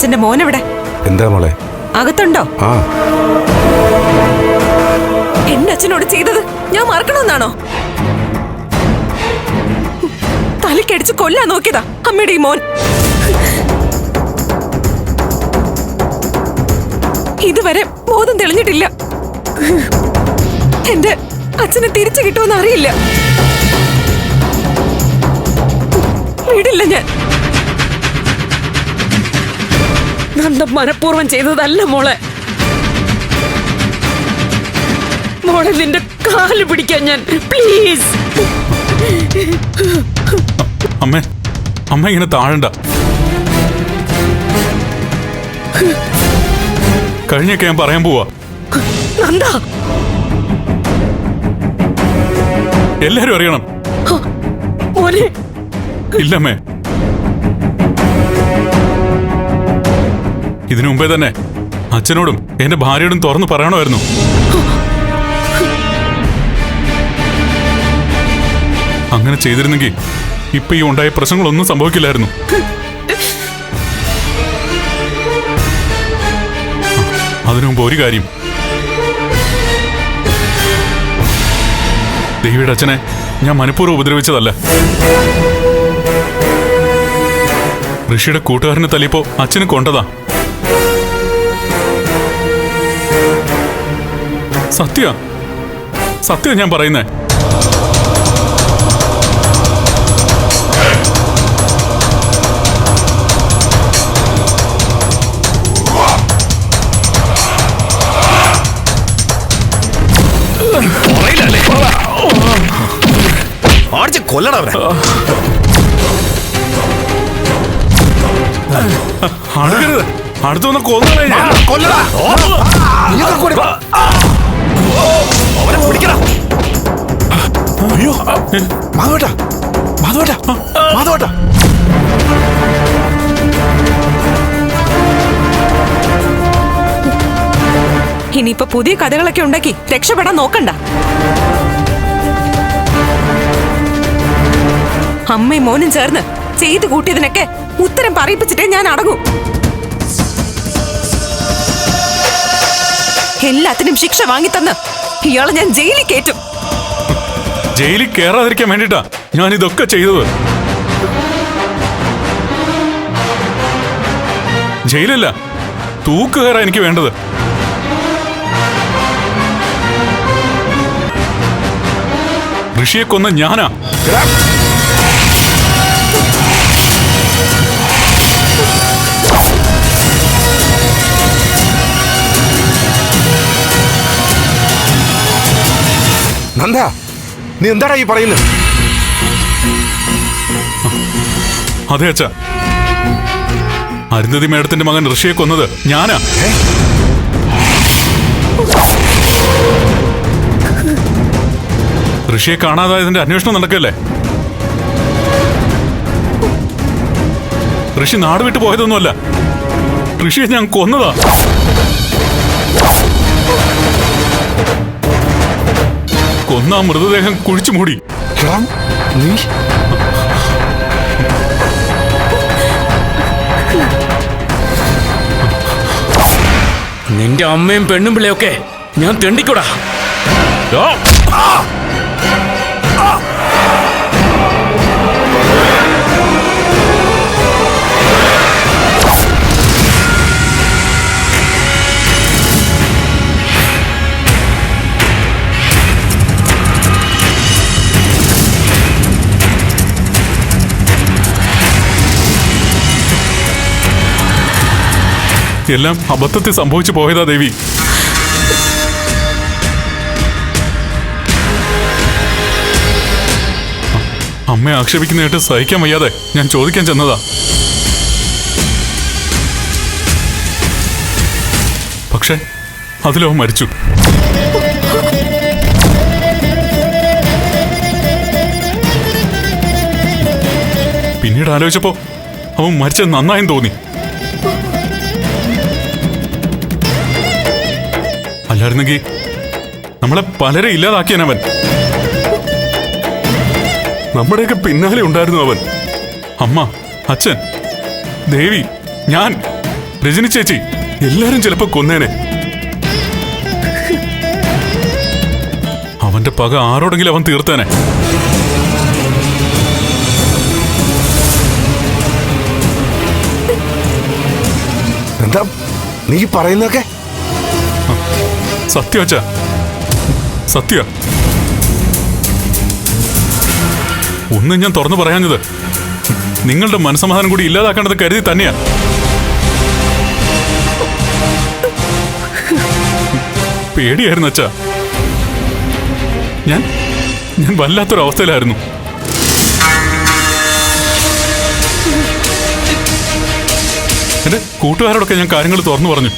അച്ഛന്റെ മോനെവിടെ? എന്താ മോളെ? അകത്തുണ്ടോ? ആ, എന്റെ അച്ഛനോട് ചെയ്തത് ഞാൻ മറക്കണമെന്നാണോ? തലക്കടിച്ച് കൊല്ലാൻ നോക്കിയതാ അമ്മയുടെ ഈ മോൻ. ഇതുവരെ ബോധം തെളിഞ്ഞിട്ടില്ല. എന്റെ അച്ഛനെ തിരിച്ചു കിട്ടുമെന്ന് അറിയില്ല. വിടില്ല ഞാൻ. നന്ദ മനഃപൂർവ്വം ചെയ്തതല്ല മോളെ. മോളെ നിന്റെ കാല് പിടിക്കാൻ ഞാൻ, പ്ലീസ്. അമ്മേ, അമ്മ ഇങ്ങനെ താഴണ്ട. കഴിഞ്ഞൊക്കെ ഞാൻ പറയാൻ പോവാ. നന്ദ, എല്ലാരും അറിയണം. മോനെ. ഇല്ലമ്മേ, ഇതിനു മുമ്പേ തന്നെ അച്ഛനോടും എന്റെ ഭാര്യയോടും തുറന്നു പറയണമായിരുന്നു. അങ്ങനെ ചെയ്തിരുന്നെങ്കിൽ ഇപ്പൊ ഈ ഉണ്ടായ പ്രശ്നങ്ങളൊന്നും സംഭവിക്കില്ലായിരുന്നു. അതിനു മുമ്പ് ഒരു കാര്യം, ദേവിയുടെ അച്ഛനെ ഞാൻ മനഃപൂർവ്വം ഉപദ്രവിച്ചതല്ല. ഋഷിയുടെ കൂട്ടുകാരനെ തല്ലിയപ്പോ അച്ഛന് കൊണ്ടതാ. സത്യ ഞാൻ പറയുന്നേ. കൊല്ലണവരെ അടുക്കരുത്. അടുത്തൊന്ന് കൊല്ലണേ. അയ്യോ, മാധവേട്ട, മാധവേട്ട, മാധവേട്ട. ഇനിയിപ്പൊ പുതിയ കഥകളൊക്കെ ഉണ്ടാക്കി രക്ഷപ്പെടാൻ നോക്കണ്ട. അമ്മയും മോനും ചേർന്ന് ചെയ്തു കൂട്ടിയതിനൊക്കെ ഉത്തരം പറയിപ്പിച്ചിട്ടേ ഞാൻ അടങ്ങൂ. എല്ലാത്തിനും ശിക്ഷ വാങ്ങിത്തന്ന് ഇയാളെ ഞാൻ ജയിലിൽ കയറ്റും. ജയിലിൽ കയറാതിരിക്കാൻ വേണ്ടിട്ടാ ഞാൻ ഇതൊക്കെ ചെയ്തത്. ജയിലല്ല, തൂക്കുകയറാ എനിക്ക് വേണ്ടത്. ഋഷിയെ കൊന്ന ഞാനാ. നന്ദ, നീ എന്താടാ ഈ പറയുന്നത്? അതെ അച്ഛാ, അരുന്ധതി മേഡത്തിന്റെ മകൻ ഋഷിയെ കൊന്നത് ഞാനാ. ഋഷിയെ കാണാതായതിന്റെ അന്വേഷണം നടക്കല്ലേ. ഋഷി നാട് വിട്ടു പോയതൊന്നുമല്ല, ഋഷിയെ ഞാൻ കൊന്നതാ. കൊന്ന മൃതദേഹം കുഴിച്ചു മൂടി. നീ നിന്റെ അമ്മയും പെണ്ണും പിള്ളയൊക്കെ ഞാൻ തെണ്ടിക്കൂടാ. എല്ലാം അബദ്ധത്തിൽ സംഭവിച്ചു പോയതാ ദേവി. അമ്മയെ ആക്ഷേപിക്കുന്നതായിട്ട് സഹിക്കാൻ വയ്യാതെ ഞാൻ ചോദിക്കാൻ ചെന്നതാ. പക്ഷെ അതിലവൻ മരിച്ചു. പിന്നീട് ആലോചിച്ചപ്പോ അവൻ മരിച്ചത് നന്നായെന്ന് തോന്നി. അല്ലായിരുന്നെങ്കിൽ നമ്മളെ പലരെ ഇല്ലാതാക്കിയനവൻ. നമ്മുടെയൊക്കെ പിന്നാലെ ഉണ്ടായിരുന്നു അവൻ. അമ്മ, അച്ഛൻ, ദേവി, ഞാൻ രജനി ചേച്ചി എല്ലാരും ചിലപ്പോ കൊന്നേനെ. അവന്റെ പക ആരോടെങ്കിലും അവൻ തീർത്തേനെ. എന്താ നീ പറയുന്നൊക്കെ? സത്യം അച്ഛാ, സത്യ. ഒന്നും ഞാൻ തുറന്നു പറയാഞ്ഞത് നിങ്ങളുടെ മനസ്സമാധാനം കൂടി ഇല്ലാതാക്കേണ്ടത് കരുതി തന്നെയാ. പേടിയായിരുന്നു അച്ഛാ. ഞാൻ വല്ലാത്തൊരവസ്ഥയിലായിരുന്നു. എന്റെ കൂട്ടുകാരോടൊക്കെ ഞാൻ കാര്യങ്ങൾ തുറന്നു പറഞ്ഞു.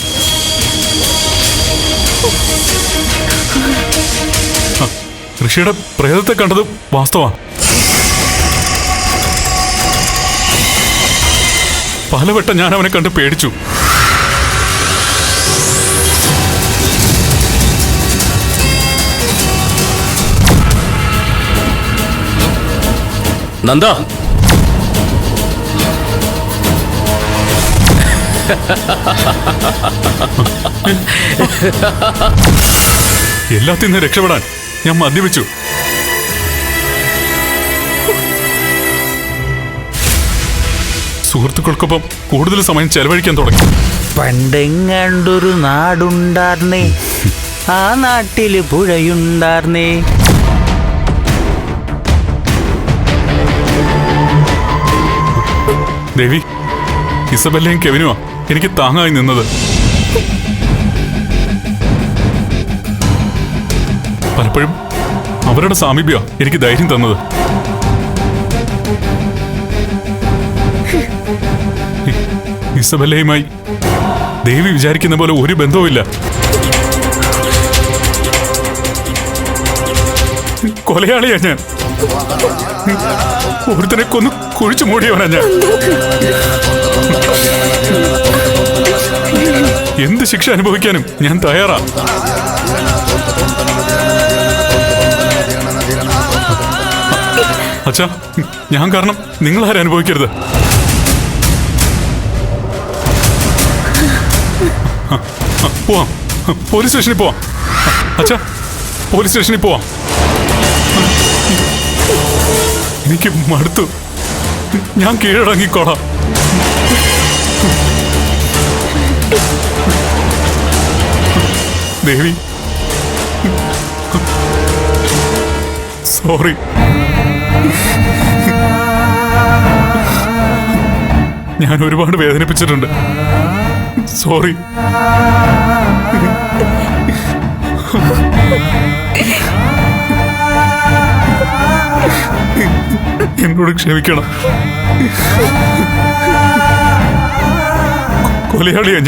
ഋഷിയുടെ പ്രേതത്തെ കണ്ടത് വാസ്തവമാണ്. പലവട്ടം ഞാൻ അവനെ കണ്ട് പേടിച്ചു. നന്ദ, എല്ലാത്തിൽ നിന്ന് രക്ഷപ്പെടാൻ ഞാൻ മദ്യപിച്ചു. സുഹൃത്തുക്കൾക്കൊപ്പം കൂടുതൽ സമയം ചെലവഴിക്കാൻ തുടങ്ങി. പണ്ടെങ്ങാണ്ടൊരു നാടുണ്ടാർന്നേ, ആ നാട്ടില് പുഴയുണ്ടാർന്നേ. ദേവി, ഇസബെല്ലയും കെവിനുമാ എനിക്ക് താങ്ങായി നിന്നത്. പലപ്പോഴും അവരുടെ സാമീപ്യ എനിക്ക് ധൈര്യം തന്നത്. ഇസബെല്ലയുമായി ദേവി വിചാരിക്കുന്ന പോലെ ഒരു ബന്ധവുമില്ല. കൊലയാളിയാ ഞാൻ. ഒരുത്തനെ കൊന്ന് കുഴിച്ചു മൂടിയവനാ ഞാൻ. എന്ത് ശിക്ഷ അനുഭവിക്കാനും ഞാൻ തയ്യാറാ. അച്ഛാ, ഞാൻ കാരണം നിങ്ങളാരും അനുഭവിക്കരുത്. പോവാം, പോലീസ് സ്റ്റേഷനിൽ പോവാം. അച്ഛാ, പോലീസ് സ്റ്റേഷനിൽ പോവാം. എനിക്ക് മടുത്തു. ഞാൻ കീഴടങ്ങിക്കോളാം. ദേവി, സോറി. ഞാൻ ഒരുപാട് വേദനിപ്പിച്ചിട്ടുണ്ട്. സോറി. എന്നോട് ക്ഷമിക്കണം. കൊലയാളിയാ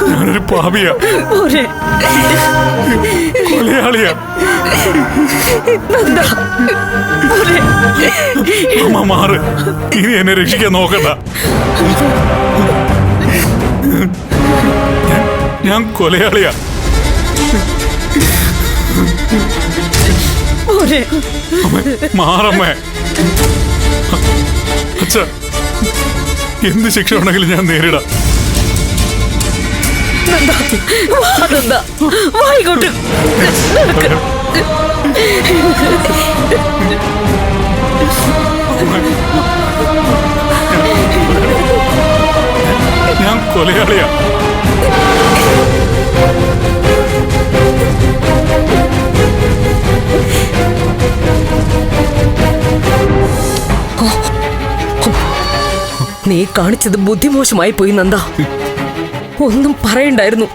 ഞാനൊരു പാപിയാ. കൊലയാളിയാ. അമ്മ മാറ്. ഇനി എന്നെ രക്ഷിക്കാൻ നോക്കണ്ട. ഞാൻ കൊലയാളിയാ. മാറമ്മേ. അച്ഛ, എന്ത് ശിക്ഷ ഉണ്ടെങ്കിലും ഞാൻ നേരിടാം. ഞാൻ കൊലയാളിയാ. നീ കാണിച്ചത് ബുദ്ധിമോശമായി പോയി നന്ദ. ഒന്നും പറയണ്ടായിരുന്നു.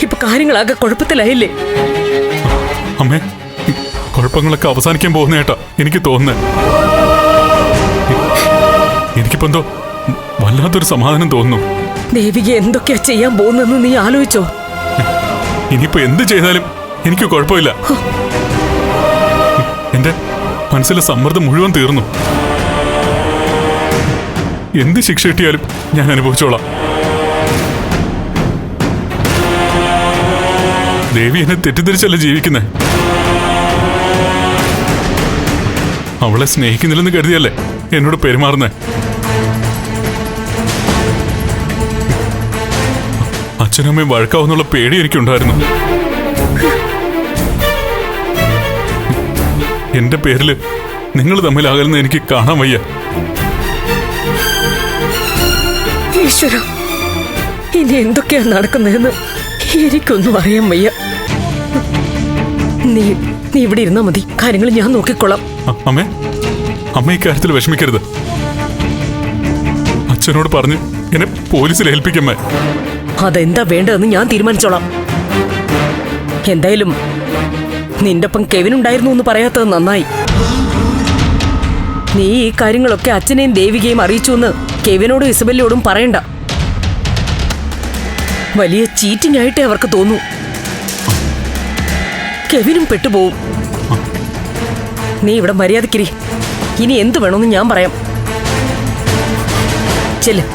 ഇപ്പൊ കാര്യങ്ങളാകെ കുഴപ്പത്തിലായില്ലേ? അമ്മേ, കുഴപ്പങ്ങളൊക്കെ അവസാനിക്കാൻ പോകുന്നേട്ടാ എനിക്ക് തോന്നുന്നേ. എനിക്കിപ്പോ എന്തോ വല്ലാത്തൊരു സമാധാനം തോന്നുന്നു. ദേവിക എന്തൊക്കെയാ ചെയ്യാൻ പോകുന്നെന്ന് നീ ആലോചിച്ചോ? ഇനിയിപ്പോ എന്ത് ചെയ്താലും എനിക്ക് കുഴപ്പമില്ല. എന്റെ മനസ്സിലെ സമ്മർദ്ദം മുഴുവൻ തീർന്നു. എന്ത് ശിക്ഷ കിട്ടിയാലും ഞാൻ അനുഭവിച്ചോളാം. ദേവി എന്നെ തെറ്റിദ്ധരിച്ചല്ല ജീവിക്കുന്നേ. അവളെ സ്നേഹിക്കുന്നില്ലെന്ന് കരുതിയല്ലേ എന്നോട് പെരുമാറുന്നേ. അച്ഛനമ്മയും വഴക്കാവുന്നുള്ള പേടി എനിക്കുണ്ടായിരുന്നു. എന്റെ പേരില് നിങ്ങൾ തമ്മിലാകലെന്ന് എനിക്ക് കാണാൻ വയ്യ. ഈശ്വര, ഇനി എന്തൊക്കെയാ നടക്കുന്നതെന്ന് എനിക്കൊന്നും അറിയാൻ വയ്യ. നീ നീ ഇവിടെ ഇരുന്നാ മതി, കാര്യങ്ങൾ ഞാൻ നോക്കിക്കൊള്ളാം. അമ്മ ഇക്കാര്യത്തിൽ വിഷമിക്കരുത്. അച്ഛനോട് പറഞ്ഞ് എന്നെ പോലീസിൽ ഏൽപ്പിക്കമ്മേ. അതെന്താ വേണ്ടതെന്ന് ഞാൻ തീരുമാനിച്ചോളാം. എന്തായാലും നിന്റെ ഒപ്പം കെവിൻ ഉണ്ടായിരുന്നു എന്ന് പറയാത്തത് നന്നായി. നീ ഈ കാര്യങ്ങളൊക്കെ അച്ഛനെയും ദേവികയും അറിയിച്ചു എന്ന് കെവിനോടും ഇസബെല്ലോടും പറയണ്ട. വലിയ ചീറ്റിംഗ് ആയിട്ടേ അവർക്ക് തോന്നൂ. കെവിനും പെട്ടുപോകും. നീ ഇവിടെ മര്യാദക്കിരി. ഇനി എന്ത് വേണമെന്ന് ഞാൻ പറയാം. ചെല്ല്.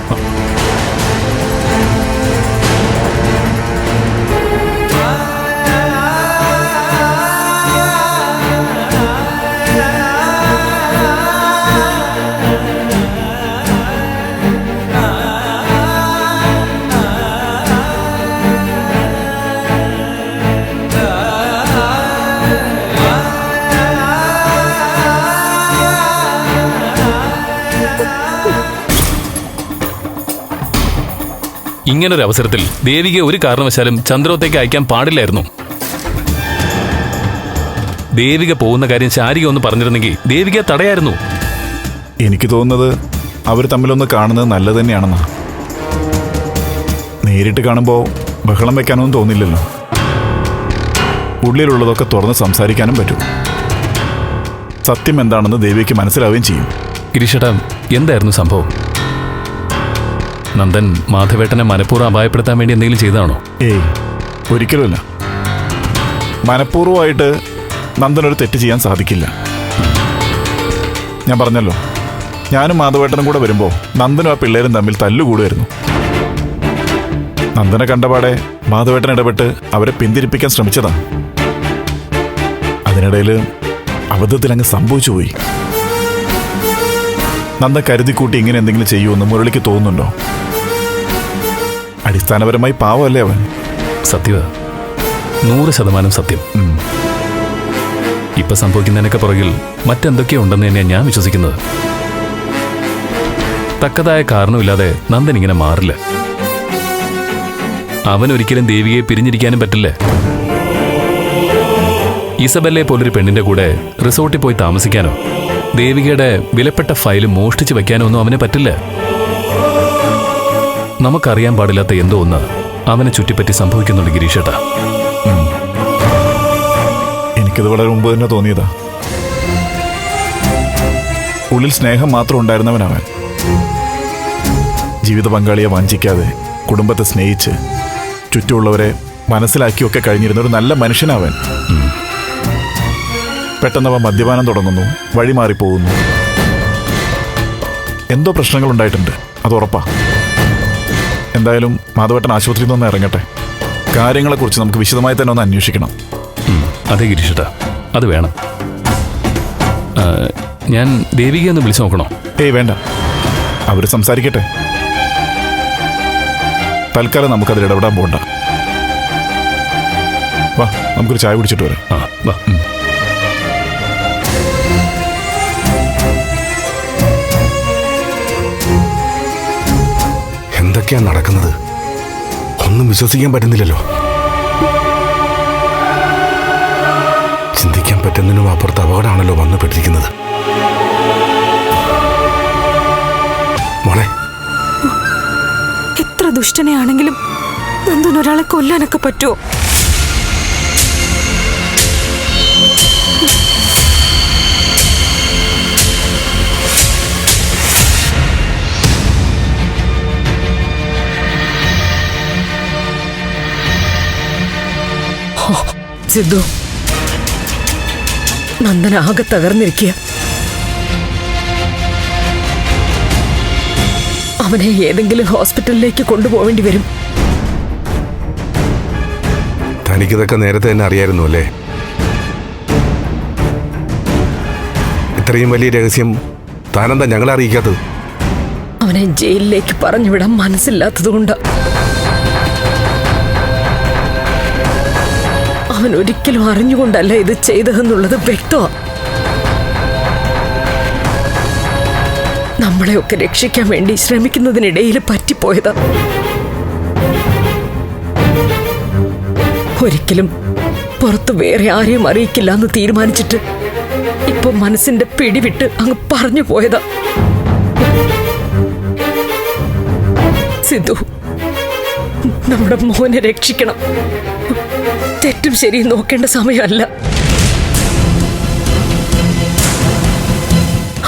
ഇങ്ങനൊരു അവസരത്തിൽ ദേവികയെ ഒരു കാരണവശാലും ചന്ദ്രോത്തേക്ക് അയക്കാൻ പാടില്ലായിരുന്നു. ദേവിക പോകുന്ന കാര്യം ശാരിക ഒന്ന് പറഞ്ഞിരുന്നെങ്കിൽ ദേവികയെ തടയായിരുന്നു. എനിക്ക് തോന്നുന്നത് അവർ തമ്മിലൊന്ന് കാണുന്നത് നല്ലത് തന്നെയാണെന്നാ. നേരിട്ട് കാണുമ്പോൾ ബഹളം വെക്കാനൊന്നും തോന്നില്ലല്ലോ. ഉള്ളിലുള്ളതൊക്കെ തുറന്ന് സംസാരിക്കാനും പറ്റും. സത്യം എന്താണെന്ന് ദേവിക്ക് മനസ്സിലാവുകയും ചെയ്യും. ഗിരീഷേട്ടാ, എന്തായിരുന്നു സംഭവം? നന്ദൻ മാധവേട്ടനെ മനഃപൂർവ്വം അപായപ്പെടുത്താൻ വേണ്ടി എന്തെങ്കിലും ചെയ്താണോ? ഏയ്, ഒരിക്കലുമല്ല. മനഃപൂർവ്വമായിട്ട് നന്ദനൊരു തെറ്റ് ചെയ്യാൻ സാധിക്കില്ല. ഞാൻ പറഞ്ഞല്ലോ, ഞാനും മാധവേട്ടനും കൂടെ വരുമ്പോൾ നന്ദനും ആ പിള്ളേരും തമ്മിൽ തല്ലുകൂടുമായിരുന്നു. നന്ദനെ കണ്ടപാടെ മാധവേട്ടൻ ഇടപെട്ട് അവരെ പിന്തിരിപ്പിക്കാൻ ശ്രമിച്ചതാ. അതിനിടയിൽ അബദ്ധത്തിൽ അങ്ങ് സംഭവിച്ചു പോയി. നന്ദൻ കരുതിക്കൂട്ടി ഇങ്ങനെ എന്തെങ്കിലും ചെയ്യുമെന്ന് മുരളിക്ക് തോന്നുന്നുണ്ടോ? അടിസ്ഥാനപരമായി പാവമല്ലേ അവൻ? സത്യവ, 100% സത്യം. ഇപ്പൊ സംഭവിക്കുന്നതിനൊക്കെ പുറകിൽ മറ്റെന്തൊക്കെയോ ഉണ്ടെന്ന് തന്നെയാണ് ഞാൻ വിശ്വസിക്കുന്നത്. തക്കതായ കാരണമില്ലാതെ നന്ദൻ ഇങ്ങനെ മാറില്ല. അവനൊരിക്കലും ദേവികയെ പിരിഞ്ഞിരിക്കാനും പറ്റില്ല. ഇസബെല്ലെ പോലൊരു പെണ്ണിന്റെ കൂടെ റിസോർട്ടിൽ പോയി താമസിക്കാനോ ദേവികയുടെ വിലപ്പെട്ട ഫയൽ മോഷ്ടിച്ചു വെക്കാനോ ഒന്നും അവന് പറ്റില്ല. നമുക്കറിയാൻ പാടില്ലാത്ത എന്തോ ഒന്ന് അവനെ ചുറ്റിപ്പറ്റി സംഭവിക്കുന്നുണ്ട് ഗിരീഷേട്ടാ. എനിക്കത് വളരെ മുമ്പ് തന്നെ തോന്നിയതാ. ഉള്ളിൽ സ്നേഹം മാത്രം ഉണ്ടായിരുന്നവനവൻ. ജീവിത പങ്കാളിയെ വഞ്ചിക്കാതെ കുടുംബത്തെ സ്നേഹിച്ച് ചുറ്റുമുള്ളവരെ മനസ്സിലാക്കിയൊക്കെ കഴിഞ്ഞിരുന്ന ഒരു നല്ല മനുഷ്യനവൻ. പെട്ടെന്നവ മദ്യപാനം തുടങ്ങുന്നു, വഴിമാറിപ്പോകുന്നു. എന്തോ പ്രശ്നങ്ങൾ ഉണ്ടായിട്ടുണ്ട്, അത് ഉറപ്പാ. എന്തായാലും മാധവേട്ടൻ ആശുപത്രിയിൽ നിന്ന് ഇറങ്ങട്ടെ. കാര്യങ്ങളെക്കുറിച്ച് നമുക്ക് വിശദമായി തന്നെ ഒന്ന് അന്വേഷിക്കണം. അതെ ഗിരീഷേട്ടാ, അത് വേണം. ഞാൻ ദേവികയെ ഒന്ന് വിളിച്ചു നോക്കണോ? ഏയ് വേണ്ട, അവർ സംസാരിക്കട്ടെ. തൽക്കാലം നമുക്കതിൽ ഇടപെടാൻ പോകണ്ട. വാ, നമുക്കൊരു ചായ കുടിച്ചിട്ട് വരാം. വാ. എന്തൊക്കെയാ നടക്കുന്നത്? ഒന്നും വിശ്വസിക്കാൻ പറ്റുന്നില്ലല്ലോ. ചിന്തിക്കാൻ പറ്റുന്നതിനും അപ്പുറത്ത് അപകടമാണല്ലോ വന്നു പെട്ടിരിക്കുന്നത്. മോളെ, എത്ര ദുഷ്ടനെയാണെങ്കിലും നന്ദൻ ഒരാളെ കൊല്ലാനൊക്കെ പറ്റുമോ? സിദ്ധു, നന്ദൻ ആകെ തകർന്നിരിക്കുക. അവനെ ഏതെങ്കിലും ഹോസ്പിറ്റലിലേക്ക് കൊണ്ടുപോവേണ്ടി വരും. തനിക്കിതൊക്കെ നേരത്തെ തന്നെ അറിയായിരുന്നു അല്ലേ? ഇത്രയും വലിയ രഹസ്യം താനെന്താ ഞങ്ങളെ അറിയിക്കാത്തത്? അവനെ ജയിലിലേക്ക് പറഞ്ഞുവിടാൻ മനസ്സില്ലാത്തതുകൊണ്ട്. ഞാൻ ഒരിക്കലും അറിഞ്ഞുകൊണ്ടല്ല ഇത് ചെയ്തതെന്നുള്ളത് വ്യക്തമാണ്. നമ്മളെയൊക്കെ രക്ഷിക്കാൻ വേണ്ടി ശ്രമിക്കുന്നതിനിടയിൽ പറ്റിപ്പോയതാ. ഒരിക്കലും പുറത്ത് വേറെ ആരെയും അറിയിക്കില്ല എന്ന് തീരുമാനിച്ചിട്ട് ഇപ്പൊ മനസ്സിന്റെ പിടിവിട്ട് അങ്ങ് പറഞ്ഞു പോയതാ. സിദ്ധു, നമ്മുടെ മോനെ രക്ഷിക്കണം. തെറ്റും ശരിയും നോക്കേണ്ട സമയമല്ല.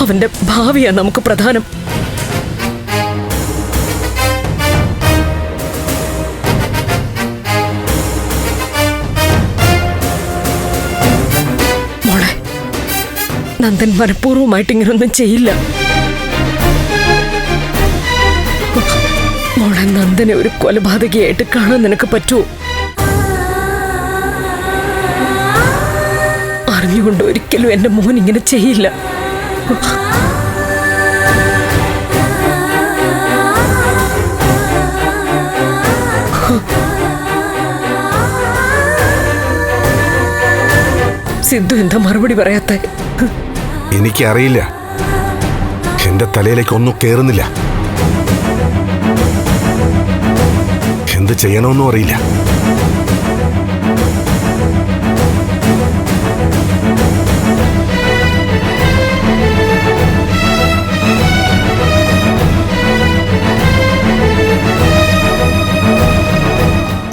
അവന്റെ ഭാവിയാ നമുക്ക് പ്രധാനം. മോളെ, നന്ദൻ മനഃപൂർവ്വമായിട്ട് ഇങ്ങനൊന്നും ചെയ്യില്ല. മോളെ, നന്ദനെ ഒരു കൊലപാതകയായിട്ട് കാണാൻ നിനക്ക് പറ്റുമോ? അറിഞ്ഞുകൊണ്ട് ഒരിക്കലും എന്റെ മോൻ ഇങ്ങനെ ചെയ്യില്ല. സിദ്ധു എന്താ മറുപടി പറയാത്ത? എനിക്കറിയില്ല. എന്റെ തലയിലേക്ക് ഒന്നും കേറുന്നില്ല. എന്ത് ചെയ്യണമെന്നും അറിയില്ല.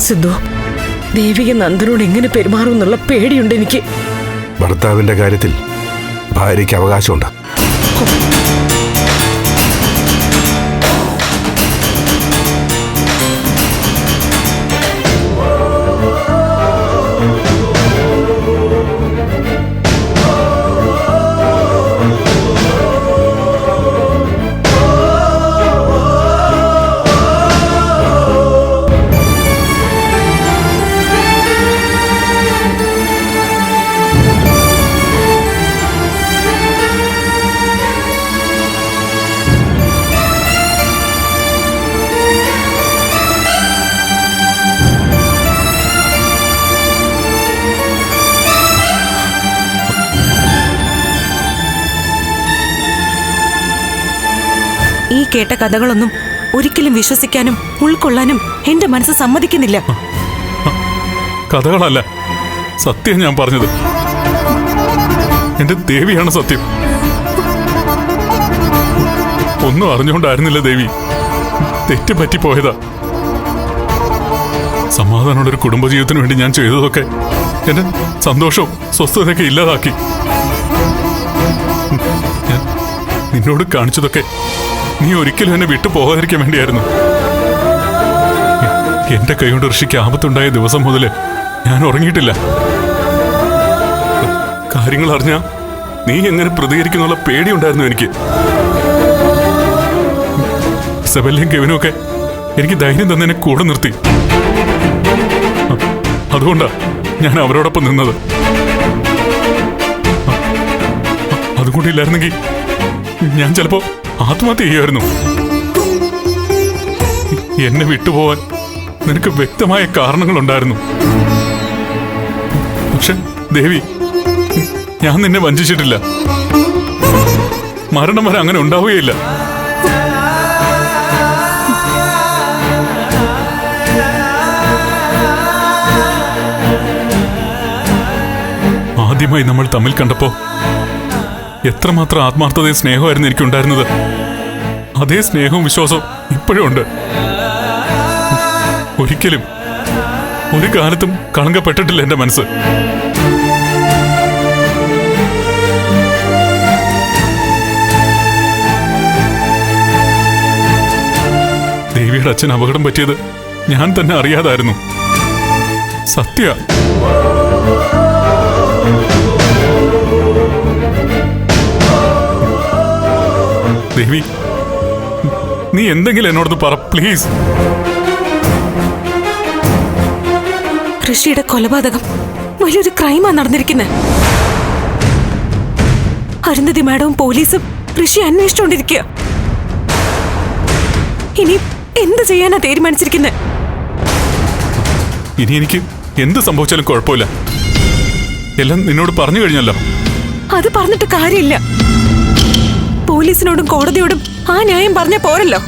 സിദ്ധു, ദേവിക നന്ദനോട് എങ്ങനെ പെരുമാറും എന്നുള്ള പേടിയുണ്ട് എനിക്ക്. ഭർത്താവിന്റെ കാര്യത്തിൽ ഭാര്യയ്ക്ക് അവകാശമുണ്ട്. ഈ കേട്ട കഥകളൊന്നും ഒരിക്കലും വിശ്വസിക്കാനും ഉൾക്കൊള്ളാനും എന്റെ മനസ്സ് സമ്മതിക്കുന്നില്ല. കഥകളല്ല, സത്യം ഞാൻ പറഞ്ഞത്. എന്റെ ദേവിയാണ് സത്യം. ഒന്നും അറിഞ്ഞുകൊണ്ടായിരുന്നില്ല ദേവി. തെറ്റ് പറ്റിപ്പോയതാ. സമാധാനമുള്ള ഒരു കുടുംബജീവിതത്തിന് വേണ്ടി ഞാൻ ചെയ്തതൊക്കെ എന്റെ സന്തോഷവും സ്വസ്ഥതയൊക്കെ ഇല്ലാതാക്കി. ഞാൻ നിന്നോട് കാണിച്ചതൊക്കെ നീ ഒരിക്കലും എന്നെ വിട്ടു പോകാതിരിക്കാൻ വേണ്ടിയായിരുന്നു. എന്റെ കൈകൊണ്ട് ഋഷിക്ക് ആപത്തുണ്ടായ ദിവസം മുതല് ഞാൻ ഉറങ്ങിയിട്ടില്ല. കാര്യങ്ങൾ അറിഞ്ഞ നീ എങ്ങനെ പ്രതികരിക്കുന്നുള്ള പേടിയുണ്ടായിരുന്നു എനിക്ക്. സെബല്യം കെവിനും ഒക്കെ എനിക്ക് ധൈര്യം തന്നെ എന്നെ കൂടെ നിർത്തി. അതുകൊണ്ടാ ഞാൻ അവരോടൊപ്പം നിന്നത്. അതുകൊണ്ടില്ലായിരുന്നെങ്കിൽ ഞാൻ ചിലപ്പോ ആത്മഹത്യ ചെയ്യുമായിരുന്നു. എന്നെ വിട്ടുപോവാൻ നിനക്ക് വ്യക്തമായ കാരണങ്ങളുണ്ടായിരുന്നു. പക്ഷെ ദേവി, ഞാൻ നിന്നെ വഞ്ചിച്ചിട്ടില്ല. മരണം വരെ അങ്ങനെ ഉണ്ടാവുകയില്ല. ആദ്യമായി നമ്മൾ തമ്മിൽ കണ്ടപ്പോ എത്രമാത്രം ആത്മാർത്ഥതയും സ്നേഹമായിരുന്നു എനിക്കുണ്ടായിരുന്നത്. അതേ സ്നേഹവും വിശ്വാസവും ഇപ്പോഴും ഉണ്ട്. ഒരിക്കലും ഒരു കാലത്തും കളങ്കപ്പെട്ടിട്ടില്ല എന്റെ മനസ്സ്. ദേവിയുടെ അച്ഛൻ അപകടം പറ്റിയത് ഞാൻ തന്നെ അറിയാതായിരുന്നു. സത്യ. ദേവി, നീ എന്തെങ്കിലും എന്നോട് പറ പ്ലീസ്. ഋഷിയുടെ കൊലപാതകം വലിയൊരു ക്രൈമാ നടന്നിരിക്കുന്നത്. അരുന്ധതി മാഡവും പോലീസും ഋഷി അന്വേഷിച്ചുകൊണ്ടിരിക്കുക. ഇനി എന്ത് ചെയ്യാനാ തീരുമാനിച്ചിരിക്കുന്നത്? ഇനി എനിക്ക് എന്ത് സംഭവിച്ചാലും കുഴപ്പമില്ല. എല്ലാം നിന്നോട് പറഞ്ഞു കഴിഞ്ഞല്ലോ. അത് പറഞ്ഞിട്ട് കാര്യമില്ല. പോലീസിനോടും കോടതിയോടും ആ ന്യായം പറഞ്ഞ പോരല്ലോ.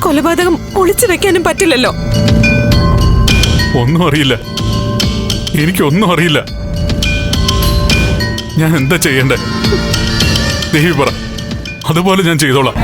കൊലപാതകം ഒളിച്ചു വെക്കാനും പറ്റില്ലല്ലോ. ഒന്നും അറിയില്ല, എനിക്കൊന്നും അറിയില്ല. ഞാൻ എന്താ ചെയ്യണ്ടേ? ദേവി പറ, അതുപോലെ ഞാൻ ചെയ്തോളാം.